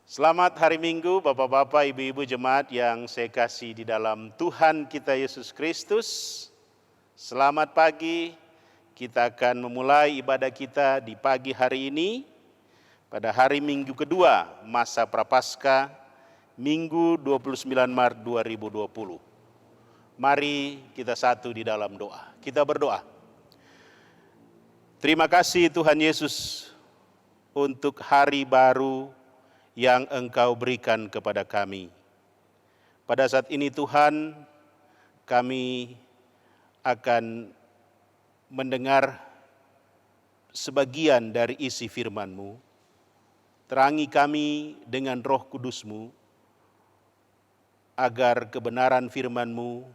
Selamat hari Minggu, Bapak-bapak, Ibu-ibu jemaat yang saya kasih di dalam Tuhan kita Yesus Kristus. Selamat pagi, kita akan memulai ibadah kita di pagi hari ini, pada hari Minggu kedua masa Prapaskah, Minggu 29 Maret 2020. Mari kita satu di dalam doa. Kita berdoa. Terima kasih Tuhan Yesus untuk hari baru yang Engkau berikan kepada kami. Pada saat ini Tuhan, kami akan mendengar sebagian dari isi firman-Mu. Terangi kami dengan Roh Kudus-Mu, agar kebenaran firman-Mu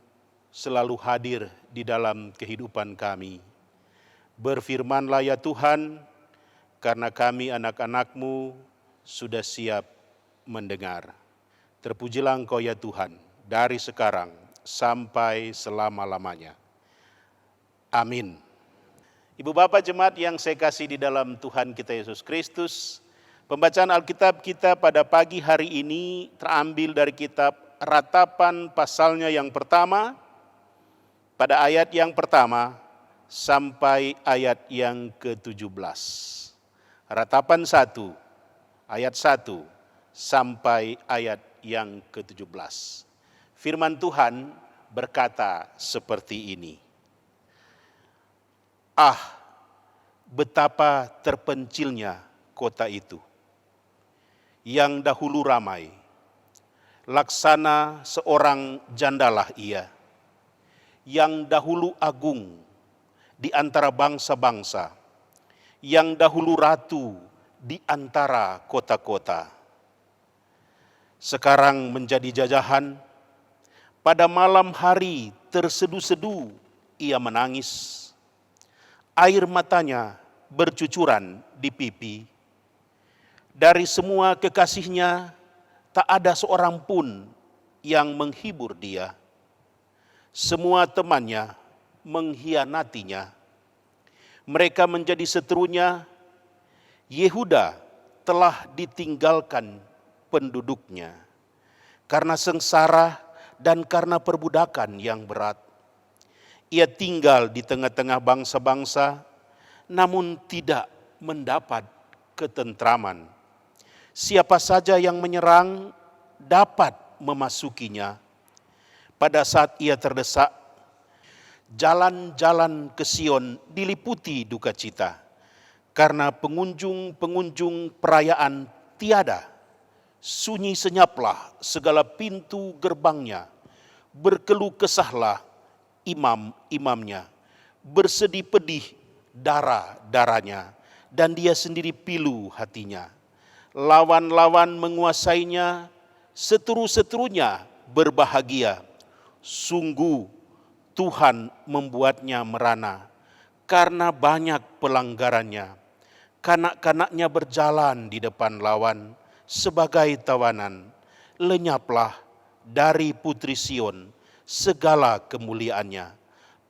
selalu hadir di dalam kehidupan kami. Berfirmanlah ya Tuhan, karena kami anak-anak-Mu sudah siap mendengar. Terpujilah Engkau ya Tuhan, dari sekarang sampai selama-lamanya. Amin. Ibu bapak jemaat yang saya kasih di dalam Tuhan kita Yesus Kristus, pembacaan Alkitab kita pada pagi hari ini terambil dari kitab Ratapan pasalnya yang pertama, pada ayat yang pertama sampai ayat yang ke-17. Ratapan 1. Ayat 1 sampai ayat yang ke-17. Firman Tuhan berkata seperti ini. Ah, betapa terpencilnya kota itu, yang dahulu ramai. Laksana seorang jandalah ia, yang dahulu agung di antara bangsa-bangsa, yang dahulu ratu di antara kota-kota. Sekarang menjadi jajahan, pada malam hari tersedu-sedu ia menangis. Air matanya bercucuran di pipi. Dari semua kekasihnya tak ada seorang pun yang menghibur dia. Semua temannya mengkhianatinya. Mereka menjadi seterunya. Yehuda telah ditinggalkan penduduknya karena sengsara dan karena perbudakan yang berat. Ia tinggal di tengah-tengah bangsa-bangsa, namun tidak mendapat ketentraman. Siapa saja yang menyerang dapat memasukinya. Pada saat ia terdesak, jalan-jalan ke Sion diliputi duka cita. Karena pengunjung-pengunjung perayaan tiada, sunyi senyaplah segala pintu gerbangnya, berkeluh kesahlah imam-imamnya, bersedih pedih darah-darahnya, dan dia sendiri pilu hatinya. Lawan-lawan menguasainya, seteru-seterunya berbahagia. Sungguh Tuhan membuatnya merana, karena banyak pelanggarannya. Kanak-kanaknya berjalan di depan lawan sebagai tawanan. Lenyaplah dari putri Sion segala kemuliaannya.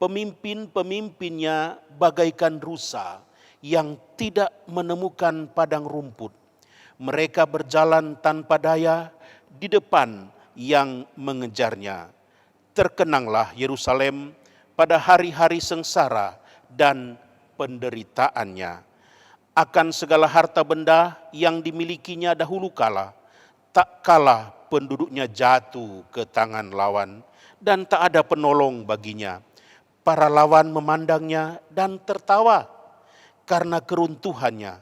Pemimpin-pemimpinnya bagaikan rusa yang tidak menemukan padang rumput. Mereka berjalan tanpa daya di depan yang mengejarnya. Terkenanglah Yerusalem pada hari-hari sengsara dan penderitaannya. Akan segala harta benda yang dimilikinya dahulu kala, tak kalah penduduknya jatuh ke tangan lawan, dan tak ada penolong baginya. Para lawan memandangnya dan tertawa karena keruntuhannya.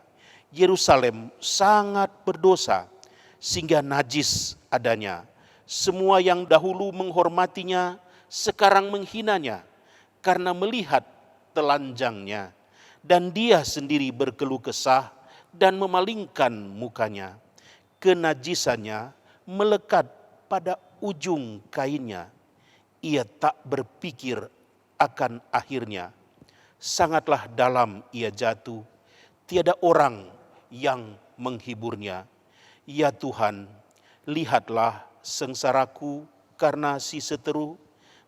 Yerusalem sangat berdosa, sehingga najis adanya. Semua yang dahulu menghormatinya, sekarang menghinanya, karena melihat telanjangnya. Dan dia sendiri berkeluh kesah dan memalingkan mukanya. Kenajisannya melekat pada ujung kainnya. Ia tak berpikir akan akhirnya. Sangatlah dalam ia jatuh. Tiada orang yang menghiburnya. Ya Tuhan, lihatlah sengsaraku karena si seteru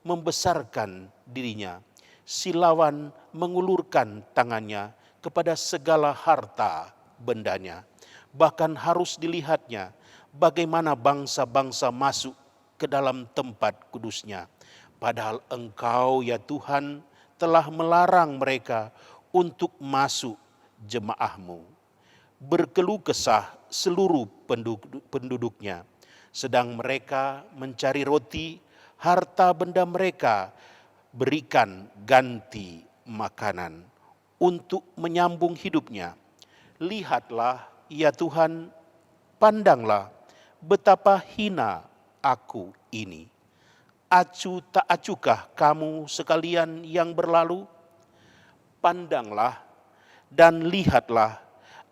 membesarkan dirinya. Si lawan mengulurkan tangannya kepada segala harta bendanya. Bahkan harus dilihatnya bagaimana bangsa-bangsa masuk ke dalam tempat kudusnya. Padahal Engkau ya Tuhan telah melarang mereka untuk masuk jemaah-Mu. Berkeluh kesah seluruh penduduknya, sedang mereka mencari roti, harta benda mereka berikan ganti makanan untuk menyambung hidupnya. Lihatlah ya Tuhan, pandanglah betapa hina aku ini. Acu tak acukah kamu sekalian yang berlalu? Pandanglah dan lihatlah,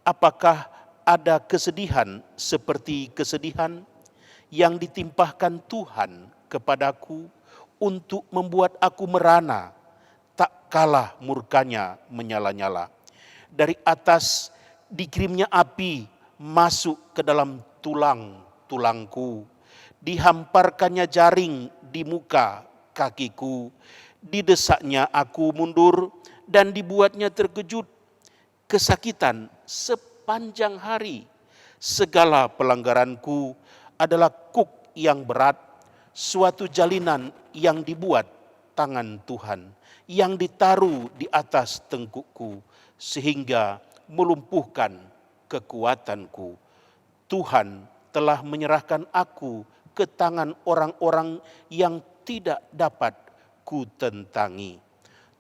apakah ada kesedihan seperti kesedihan yang ditimpahkan Tuhan kepadaku untuk membuat aku merana, tak kalah murkanya menyala-nyala. Dari atas dikirimnya api masuk ke dalam tulang-tulangku, dihamparkannya jaring di muka kakiku, didesaknya aku mundur dan dibuatnya terkejut. Kesakitan sepanjang hari, segala pelanggaranku adalah kuk yang berat, suatu jalinan yang dibuat tangan Tuhan, yang ditaruh di atas tengkukku, sehingga melumpuhkan kekuatanku. Tuhan telah menyerahkan aku ke tangan orang-orang yang tidak dapat kutentangi.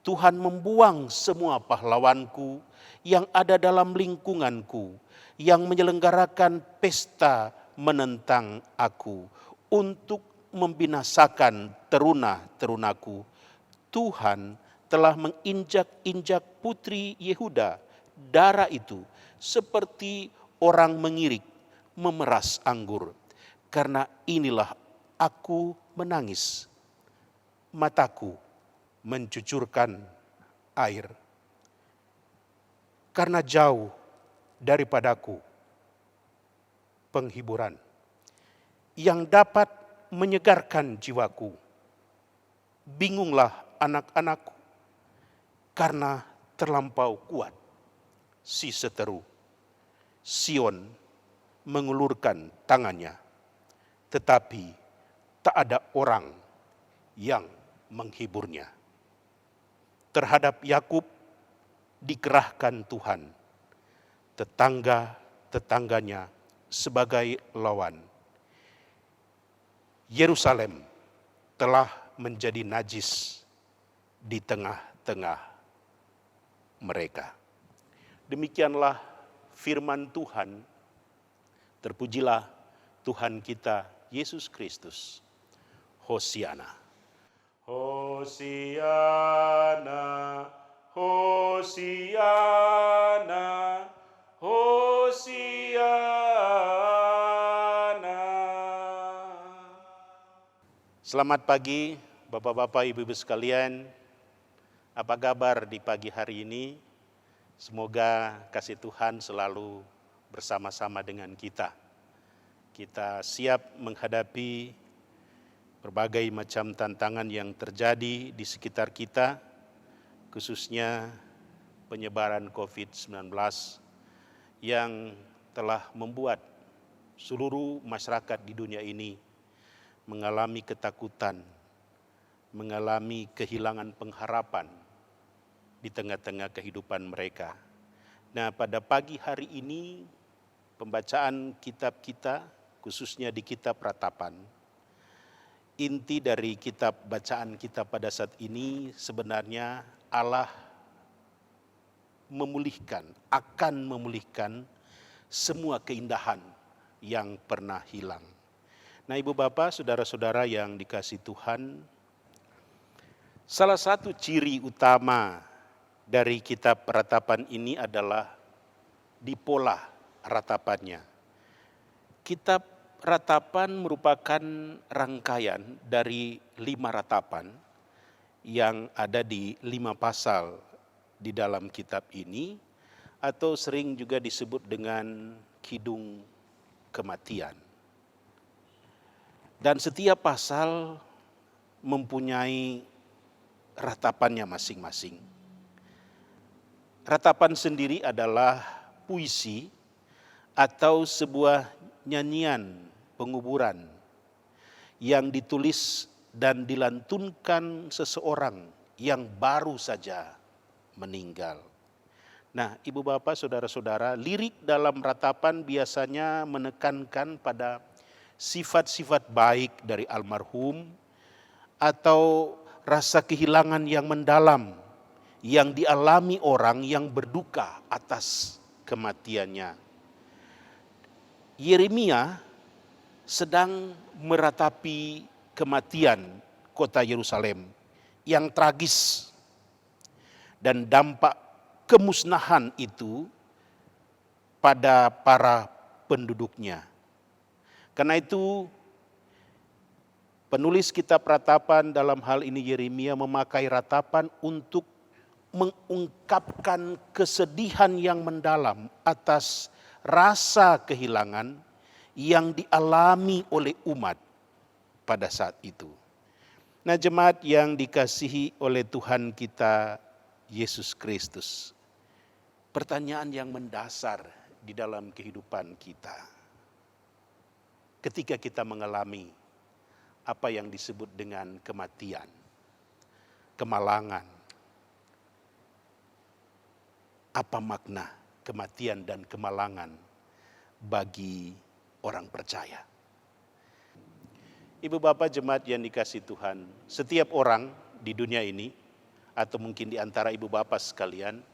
Tuhan membuang semua pahlawanku yang ada dalam lingkunganku, yang menyelenggarakan pesta menentang aku untuk membinasakan teruna-terunaku. Tuhan telah menginjak-injak putri Yehuda, darah itu seperti orang mengirik memeras anggur. Karena inilah aku menangis, mataku mencucurkan air. Karena jauh daripadaku penghiburan yang dapat menyegarkan jiwaku. Bingunglah anak-anakku karena terlampau kuat si seteru. Sion mengulurkan tangannya, tetapi tak ada orang yang menghiburnya. Terhadap Yakub dikerahkan Tuhan, tetangga-tetangganya sebagai lawan. Yerusalem telah menjadi najis di tengah-tengah mereka. Demikianlah firman Tuhan. Terpujilah Tuhan kita Yesus Kristus. Hosiana. Hosiana, Hosiana, Hosiana. Selamat pagi Bapak-bapak, Ibu-ibu sekalian. Apa kabar di pagi hari ini? Semoga kasih Tuhan selalu bersama-sama dengan kita. Kita siap menghadapi berbagai macam tantangan yang terjadi di sekitar kita, khususnya penyebaran COVID-19 yang telah membuat seluruh masyarakat di dunia ini mengalami ketakutan, mengalami kehilangan pengharapan di tengah-tengah kehidupan mereka. Nah, pada pagi hari ini pembacaan kitab kita, khususnya di kitab Ratapan. Inti dari kitab bacaan kita pada saat ini sebenarnya Allah akan memulihkan semua keindahan yang pernah hilang. Nah, Ibu Bapak, saudara-saudara yang dikasihi Tuhan, salah satu ciri utama dari kitab Ratapan ini adalah di pola ratapannya. Kitab Ratapan merupakan rangkaian dari 5 ratapan yang ada di 5 pasal di dalam kitab ini, atau sering juga disebut dengan kidung kematian. Dan setiap pasal mempunyai ratapannya masing-masing. Ratapan sendiri adalah puisi atau sebuah nyanyian penguburan yang ditulis dan dilantunkan seseorang yang baru saja meninggal. Nah, Ibu Bapak, Saudara-saudara, lirik dalam ratapan biasanya menekankan pada sifat-sifat baik dari almarhum atau rasa kehilangan yang mendalam yang dialami orang yang berduka atas kematiannya. Yeremia sedang meratapi kematian kota Yerusalem yang tragis dan dampak kemusnahan itu pada para penduduknya. Karena itu penulis kitab ratapan dalam hal ini Yeremia memakai ratapan untuk mengungkapkan kesedihan yang mendalam atas rasa kehilangan yang dialami oleh umat pada saat itu. Nah, jemaat yang dikasihi oleh Tuhan kita Yesus Kristus, pertanyaan yang mendasar di dalam kehidupan kita ketika kita mengalami apa yang disebut dengan kematian, kemalangan. Apa makna kematian dan kemalangan bagi orang percaya? Ibu Bapak jemaat yang dikasihi Tuhan, setiap orang di dunia ini atau mungkin di antara Ibu Bapak sekalian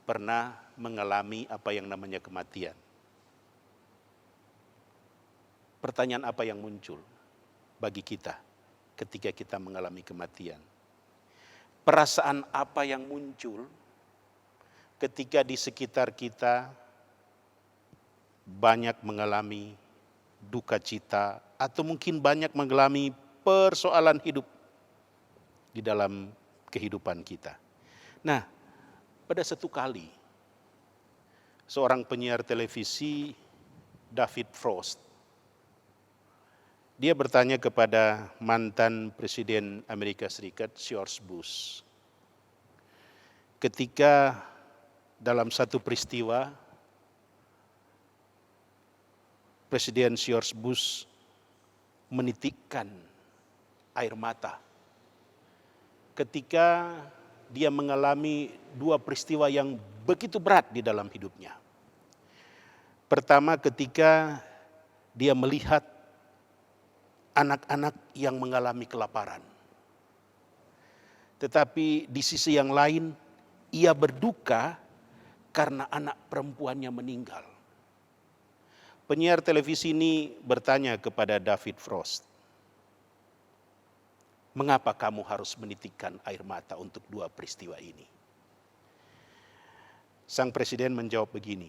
pernah mengalami apa yang namanya kematian. Pertanyaan apa yang muncul bagi kita ketika kita mengalami kematian? Perasaan apa yang muncul ketika di sekitar kita banyak mengalami duka cita atau mungkin banyak mengalami persoalan hidup di dalam kehidupan kita? Nah, pada satu kali seorang penyiar televisi, David Frost, dia bertanya kepada mantan Presiden Amerika Serikat George Bush ketika dalam satu peristiwa Presiden George Bush menitikkan air mata ketika dia mengalami dua peristiwa yang begitu berat di dalam hidupnya. Pertama, ketika dia melihat anak-anak yang mengalami kelaparan. Tetapi di sisi yang lain, ia berduka karena anak perempuannya meninggal. Penyiar televisi ini bertanya kepada David Frost, "Mengapa kamu harus menitikkan air mata untuk dua peristiwa ini?" Sang presiden menjawab begini,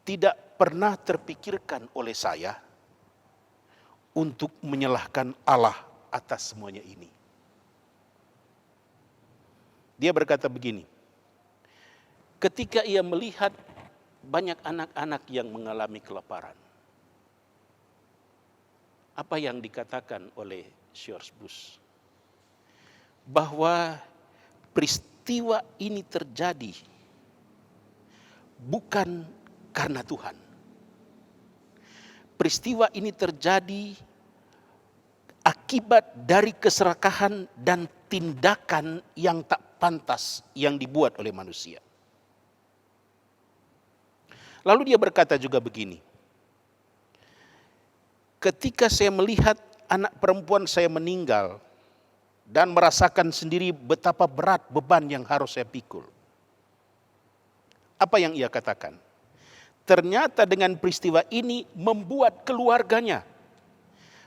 "Tidak pernah terpikirkan oleh saya untuk menyalahkan Allah atas semuanya ini." Dia berkata begini, ketika ia melihat banyak anak-anak yang mengalami kelaparan, apa yang dikatakan oleh George Bush? Bahwa peristiwa ini terjadi bukan karena Tuhan. Peristiwa ini terjadi akibat dari keserakahan dan tindakan yang tak pantas yang dibuat oleh manusia. Lalu dia berkata juga begini, ketika saya melihat anak perempuan saya meninggal dan merasakan sendiri betapa berat beban yang harus saya pikul. Apa yang ia katakan? Ternyata dengan peristiwa ini membuat keluarganya,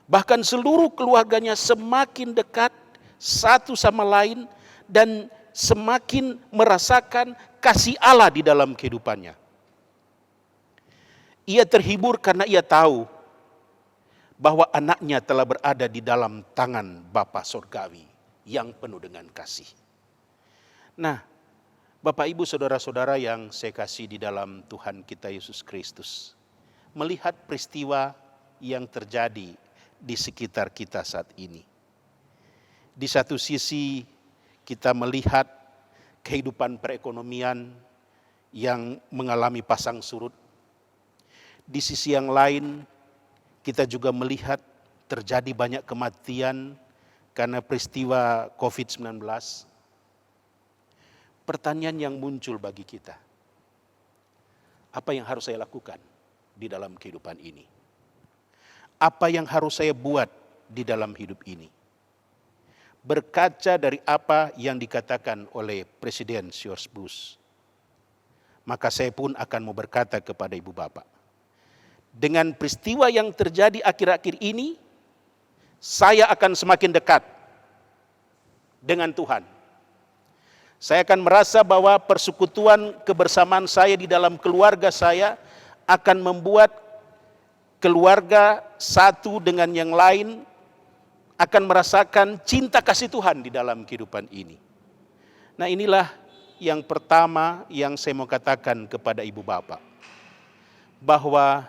bahkan seluruh keluarganya semakin dekat satu sama lain dan semakin merasakan kasih Allah di dalam kehidupannya. Ia terhibur karena ia tahu bahwa anaknya telah berada di dalam tangan Bapa Surgawi yang penuh dengan kasih. Nah, Bapak Ibu Saudara-saudara yang saya kasih di dalam Tuhan kita Yesus Kristus, melihat peristiwa yang terjadi di sekitar kita saat ini. Di satu sisi kita melihat kehidupan perekonomian yang mengalami pasang surut. Di sisi yang lain, kita juga melihat terjadi banyak kematian karena peristiwa COVID-19. Pertanyaan yang muncul bagi kita, apa yang harus saya lakukan di dalam kehidupan ini? Apa yang harus saya buat di dalam hidup ini? Berkaca dari apa yang dikatakan oleh Presiden George Bush, maka saya pun akan mau berkata kepada Ibu Bapak, dengan peristiwa yang terjadi akhir-akhir ini, saya akan semakin dekat dengan Tuhan. Saya akan merasa bahwa persekutuan kebersamaan saya di dalam keluarga saya akan membuat keluarga satu dengan yang lain akan merasakan cinta kasih Tuhan di dalam kehidupan ini. Nah, inilah yang pertama yang saya mau katakan kepada Ibu Bapak, bahwa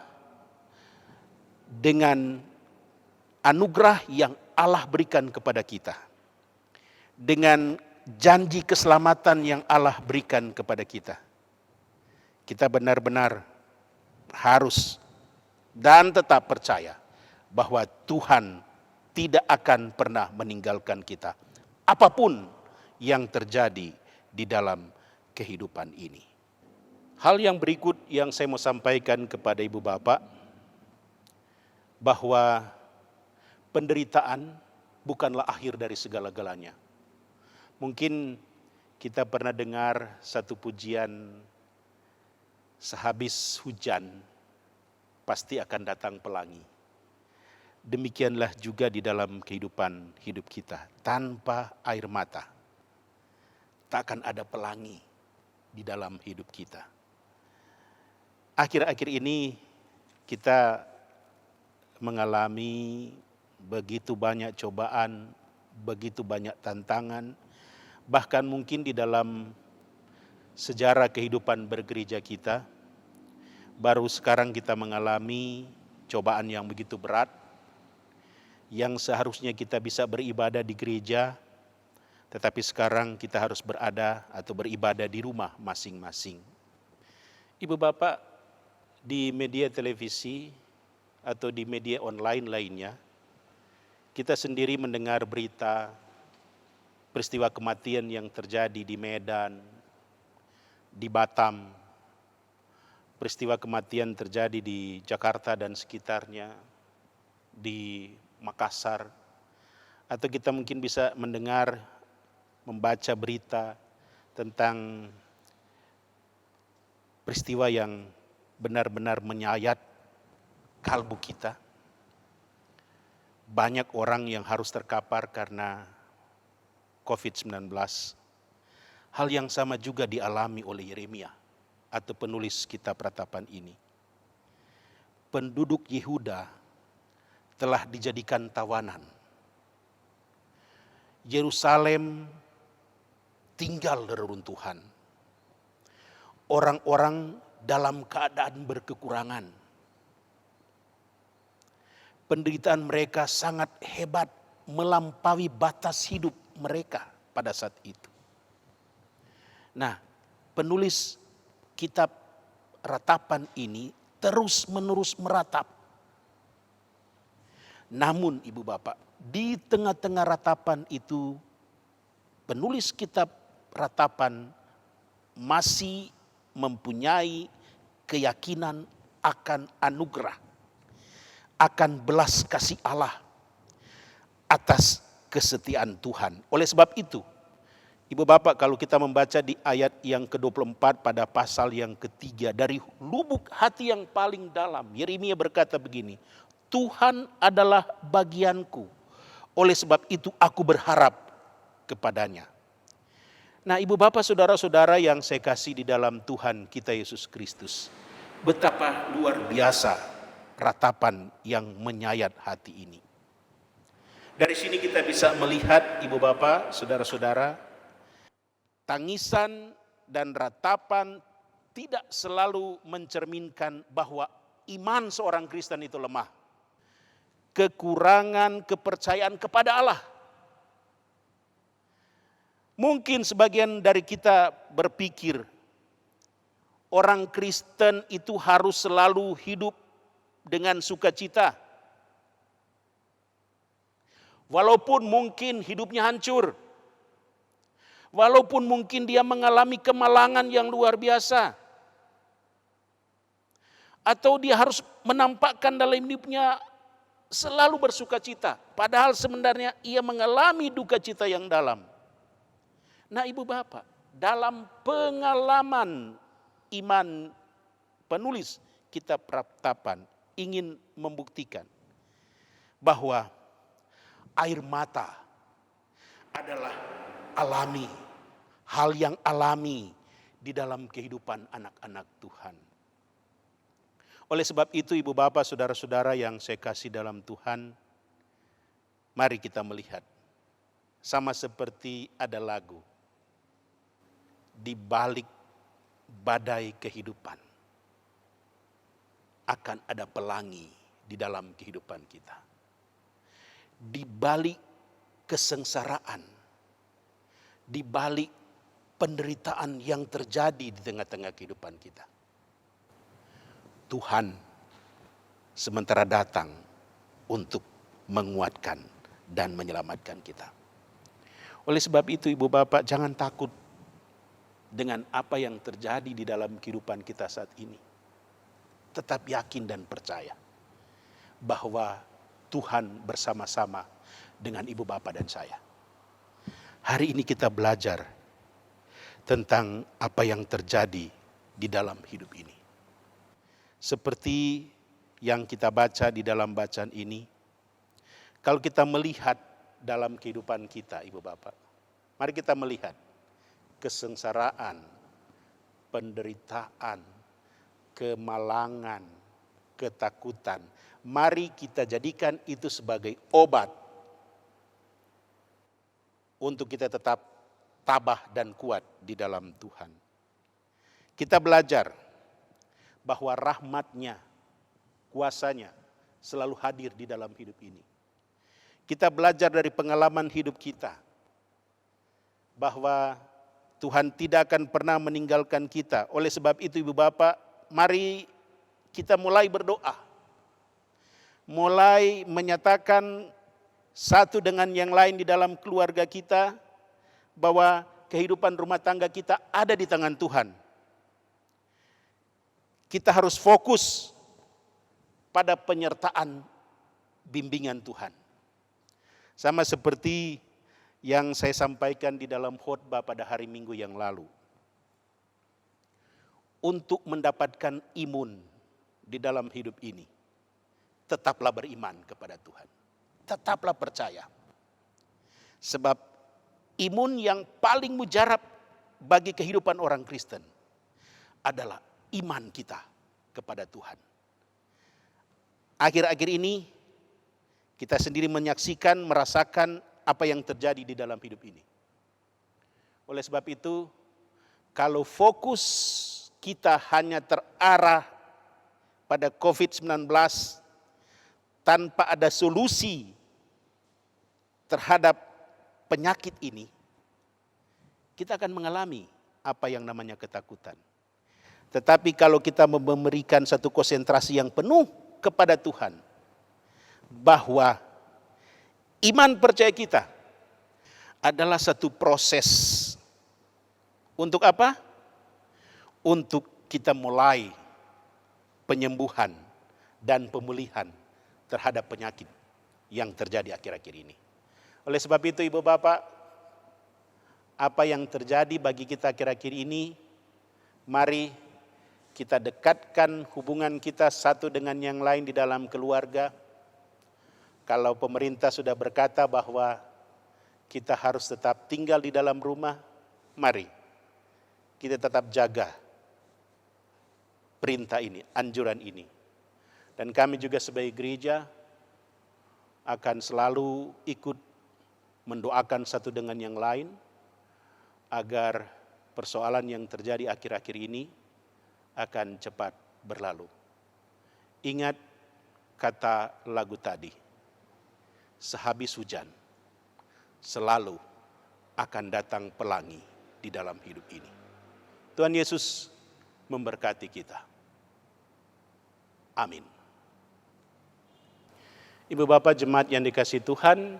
dengan anugerah yang Allah berikan kepada kita, dengan janji keselamatan yang Allah berikan kepada kita, kita benar-benar harus dan tetap percaya bahwa Tuhan tidak akan pernah meninggalkan kita, apapun yang terjadi di dalam kehidupan ini. Hal yang berikut yang saya mau sampaikan kepada Ibu Bapak, bahwa penderitaan bukanlah akhir dari segala-galanya. Mungkin kita pernah dengar satu pujian, sehabis hujan pasti akan datang pelangi. Demikianlah juga di dalam kehidupan hidup kita. Tanpa air mata, tak akan ada pelangi di dalam hidup kita. Akhir-akhir ini kita mengalami begitu banyak cobaan, begitu banyak tantangan, bahkan mungkin di dalam sejarah kehidupan bergereja kita, baru sekarang kita mengalami cobaan yang begitu berat, yang seharusnya kita bisa beribadah di gereja, tetapi sekarang kita harus berada atau beribadah di rumah masing-masing. Ibu Bapak, di media televisi atau di media online lainnya, kita sendiri mendengar berita peristiwa kematian yang terjadi di Medan, di Batam, peristiwa kematian terjadi di Jakarta dan sekitarnya, di Makassar, atau kita mungkin bisa mendengar, membaca berita tentang peristiwa yang benar-benar menyayat kalbu kita. Banyak orang yang harus terkapar karena COVID-19. Hal yang sama juga dialami oleh Yeremia atau penulis kitab ratapan ini. Penduduk Yehuda telah dijadikan tawanan. Yerusalem tinggal reruntuhan. Orang-orang dalam keadaan berkekurangan. Penderitaan mereka sangat hebat, melampaui batas hidup mereka pada saat itu. Nah, penulis kitab ratapan ini terus-menerus meratap. Namun Ibu Bapak, di tengah-tengah ratapan itu, penulis kitab ratapan masih mempunyai keyakinan akan anugerah, akan belas kasih Allah atas kesetiaan Tuhan. Oleh sebab itu, Ibu Bapak, kalau kita membaca di ayat yang ke-24 pada pasal yang ketiga, dari lubuk hati yang paling dalam, Yeremia berkata begini, Tuhan adalah bagianku, oleh sebab itu aku berharap kepadanya. Nah, Ibu Bapak, saudara-saudara yang saya kasih di dalam Tuhan kita Yesus Kristus, betapa luar biasa ratapan yang menyayat hati ini. Dari sini kita bisa melihat, Ibu Bapak, saudara-saudara, tangisan dan ratapan tidak selalu mencerminkan bahwa iman seorang Kristen itu lemah. Kekurangan kepercayaan kepada Allah. Mungkin sebagian dari kita berpikir, orang Kristen itu harus selalu hidup dengan sukacita. Walaupun mungkin hidupnya hancur, walaupun mungkin dia mengalami kemalangan yang luar biasa, atau dia harus menampakkan dalam hidupnya selalu bersukacita, padahal sebenarnya ia mengalami duka cita yang dalam. Nah, ibu bapak, dalam pengalaman iman penulis kitab Ratapan ingin membuktikan bahwa air mata adalah alami, hal yang alami di dalam kehidupan anak-anak Tuhan. Oleh sebab itu ibu bapak, saudara-saudara yang saya kasih dalam Tuhan, mari kita melihat sama seperti ada lagu, di balik badai kehidupan akan ada pelangi di dalam kehidupan kita. Di balik kesengsaraan, di balik penderitaan yang terjadi di tengah-tengah kehidupan kita, Tuhan sementara datang untuk menguatkan dan menyelamatkan kita. Oleh sebab itu ibu bapak, jangan takut dengan apa yang terjadi di dalam kehidupan kita saat ini. Tetap yakin dan percaya bahwa Tuhan bersama-sama dengan ibu bapak dan saya. Hari ini kita belajar tentang apa yang terjadi di dalam hidup ini. Seperti yang kita baca di dalam bacaan ini, kalau kita melihat dalam kehidupan kita, ibu bapak, mari kita melihat kesengsaraan, penderitaan, kemalangan, ketakutan. Mari kita jadikan itu sebagai obat untuk kita tetap tabah dan kuat di dalam Tuhan. Kita belajar bahwa rahmat-Nya, kuasa-Nya selalu hadir di dalam hidup ini. Kita belajar dari pengalaman hidup kita bahwa Tuhan tidak akan pernah meninggalkan kita. Oleh sebab itu ibu bapak, mari kita mulai berdoa. Mulai menyatakan satu dengan yang lain di dalam keluarga kita bahwa kehidupan rumah tangga kita ada di tangan Tuhan. Kita harus fokus pada penyertaan bimbingan Tuhan. Sama seperti yang saya sampaikan di dalam khotbah pada hari Minggu yang lalu. Untuk mendapatkan imun di dalam hidup ini, tetaplah beriman kepada Tuhan. Tetaplah percaya. Sebab imun yang paling mujarab bagi kehidupan orang Kristen adalah iman kita kepada Tuhan. Akhir-akhir ini kita sendiri menyaksikan, merasakan apa yang terjadi di dalam hidup ini. Oleh sebab itu, kalau fokus kita hanya terarah pada COVID-19 tanpa ada solusi terhadap penyakit ini, kita akan mengalami apa yang namanya ketakutan. Tetapi kalau kita memberikan satu konsentrasi yang penuh kepada Tuhan, bahwa iman percaya kita adalah satu proses untuk apa? Untuk kita mulai penyembuhan dan pemulihan terhadap penyakit yang terjadi akhir-akhir ini. Oleh sebab itu ibu bapak, apa yang terjadi bagi kita akhir-akhir ini, mari kita dekatkan hubungan kita satu dengan yang lain di dalam keluarga. Kalau pemerintah sudah berkata bahwa kita harus tetap tinggal di dalam rumah, mari kita tetap jaga perintah ini, anjuran ini. Dan kami juga sebagai gereja akan selalu ikut mendoakan satu dengan yang lain agar persoalan yang terjadi akhir-akhir ini akan cepat berlalu. Ingat kata lagu tadi, sehabis hujan selalu akan datang pelangi di dalam hidup ini. Tuhan Yesus memberkati kita. Amin. Ibu Bapak jemaat yang dikasihi Tuhan,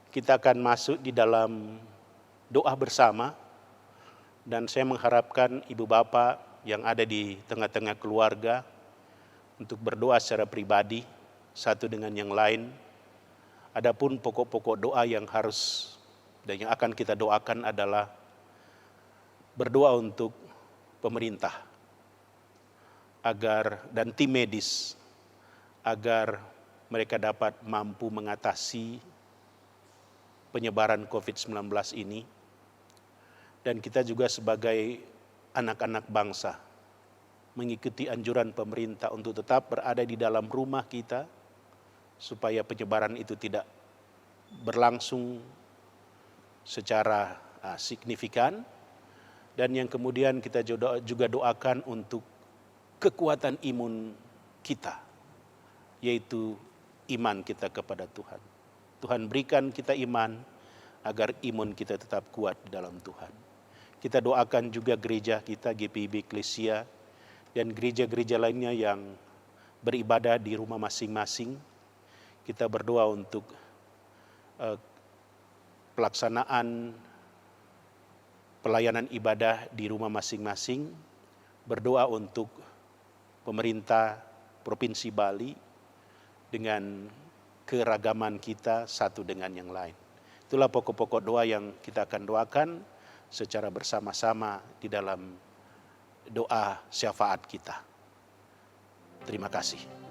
kita akan masuk di dalam doa bersama, dan saya mengharapkan Ibu Bapak yang ada di tengah-tengah keluarga untuk berdoa secara pribadi satu dengan yang lain. Adapun pokok-pokok doa yang harus dan yang akan kita doakan adalah berdoa untuk pemerintah agar dan tim medis agar mereka dapat mampu mengatasi penyebaran COVID-19 ini. Dan kita juga sebagai anak-anak bangsa mengikuti anjuran pemerintah untuk tetap berada di dalam rumah kita supaya penyebaran itu tidak berlangsung secara signifikan. Dan yang kemudian kita juga doakan untuk kekuatan imun kita, yaitu iman kita kepada Tuhan. Tuhan berikan kita iman agar imun kita tetap kuat di dalam Tuhan. Kita doakan juga gereja kita, GPIB Eklesia, dan gereja-gereja lainnya yang beribadah di rumah masing-masing. Kita berdoa untuk pelaksanaan pelayanan ibadah di rumah masing-masing. Berdoa untuk pemerintah Provinsi Bali dengan keragaman kita satu dengan yang lain. Itulah pokok-pokok doa yang kita akan doakan secara bersama-sama di dalam doa syafaat kita. Terima kasih.